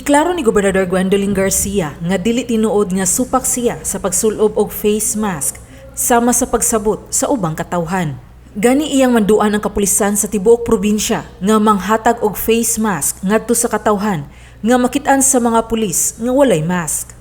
Giklaro ni Gobernador Gwendolyn Garcia nga dili tinuod nga supak siya sa pagsulob og face mask sama sa pagsabot sa ubang katawhan. Gani iyang manduan ang kapulisan sa tibuok probinsya nga manghatag og face mask ngadto sa katawhan nga makit-an sa mga pulis nga walay mask.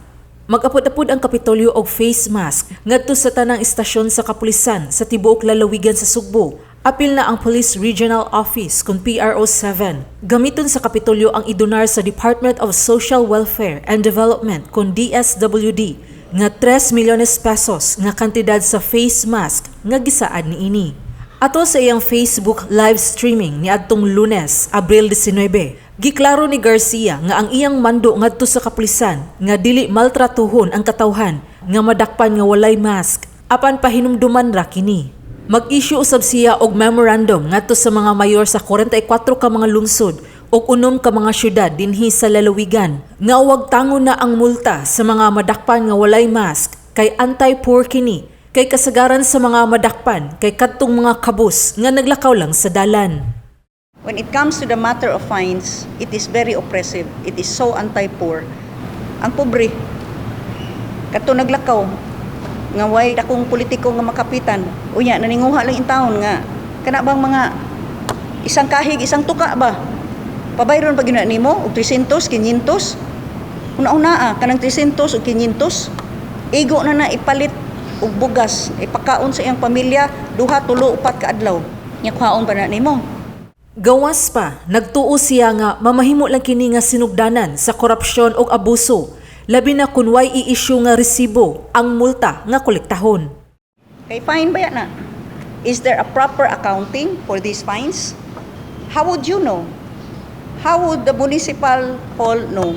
Mag-apod-apod ang Kapitolyo og face mask ngadto sa tanang istasyon sa kapulisan sa tibuok lalawigan sa Sugbo. Apil na ang Police Regional Office kung PRO7. Gamiton sa Kapitolyo ang idonar sa Department of Social Welfare and Development kung DSWD nga 3 milyones pesos nga kantidad sa face mask nga gisaad niini. Ato sa iyang Facebook live streaming ni adtong Lunes, Abril 19, giklaro ni Garcia nga ang iyang mando ngadto sa kapulisan nga dili maltratuhon ang katawhan nga madakpan nga walay mask apan pahinumduman ra kini. Mag-issue usab siya og memorandum ngadto sa mga mayor sa 44 ka mga lungsod ug 6 ka mga syudad dinhi sa lalawigan nga huwag tangon na ang multa sa mga madakpan nga walay mask kay anti-poor kini kay kasagaran sa mga madakpan kay kadtong mga kabus nga naglakaw lang sa dalan. When it comes to the matter of fines, it is very oppressive. It is so anti-poor. Ang pobre, kadto naglakaw, nga way akong politiko nga makapitan, unya naninguha lang in taon nga kana bang mga isang kahig, isang tuka ba? Pabayron pag gina nimo og 300, 500. Una-una kanang 300 ug 500, igo na ipalit og bugas, ipakaon sa iyang pamilya, 2, 3, 4 ka adlaw. Nya kuhaon pa na nimo. Gawas pa, nagtuo siya nga mamahimo lang kini nga sinugdanan sa korupsyon ug abuso. Labi na kung way i-issue nga resibo ang multa nga kolektahon. Kay fine ba yan na? Is there a proper accounting for these fines? How would you know? How would the municipal hall know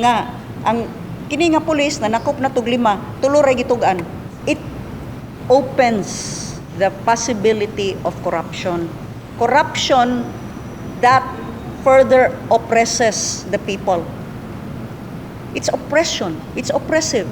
nga ang kini nga pulis na nakop na tug 5, tulo ra gitugan? It opens the possibility of corruption. Corruption that further oppresses the people. It's oppression. It's oppressive.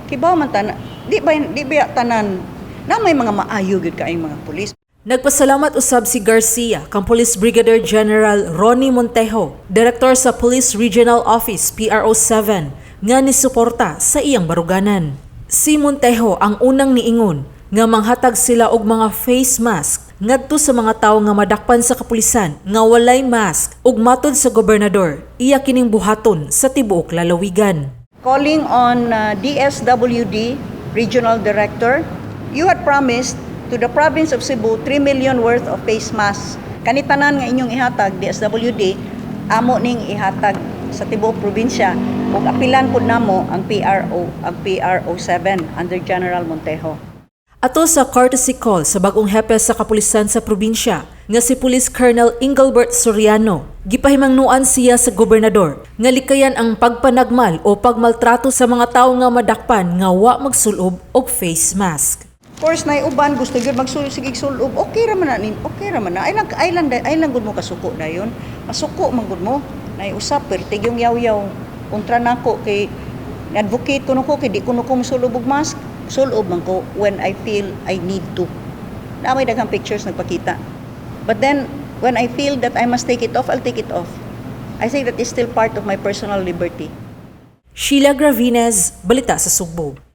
Kibaw man tanan, di ba tanan na may mga maayo gid kaayong mga pulis. Nagpasalamat usab si Garcia kang Police Brigadier General Ronnie Montejo, Director sa Police Regional Office PRO7, nga nisuporta sa iyang baruganan. Si Montejo ang unang niingon nga manghatag sila og mga face mask ngadto sa mga tawo nga madakpan sa kapulisan nga walay mask ug matod sa gobernador iya kining buhaton sa tibuok lalawigan. Calling on DSWD Regional Director, you had promised to the province of Cebu 3 million worth of face masks. Kanitanan nga inyong ihatag DSWD, amo ning ihatag sa tibuok probinsya ug apilan pud namo ang PRO7 under General Montejo. Ato sa courtesy call sa bagong hepe sa kapulisan sa probinsya nga si Police Colonel Engelbert Soriano, gipahimangnuan siya sa gobernador nga likayan ang pagpanagmal o pagmaltrato sa mga tawo nga madakpan nga wa magsulob og face mask. Of course, na uban gusto gyud magsulob sige sulob. Okay ra man na nin, okay ra man na. Ay lang gud mo kasuko dayon. Masuko man gud mo. Nay usap pertig yung yaw-yaw. Kontra nako kay advocate kuno ko kay di kuno ko musulob og mask. Sulob man ko when I feel I need to. Na may daghang pictures nagpakita. But then, when I feel that I must take it off, I'll take it off. I think that is still part of my personal liberty. Sheila Gravines, Balita sa Sugbo.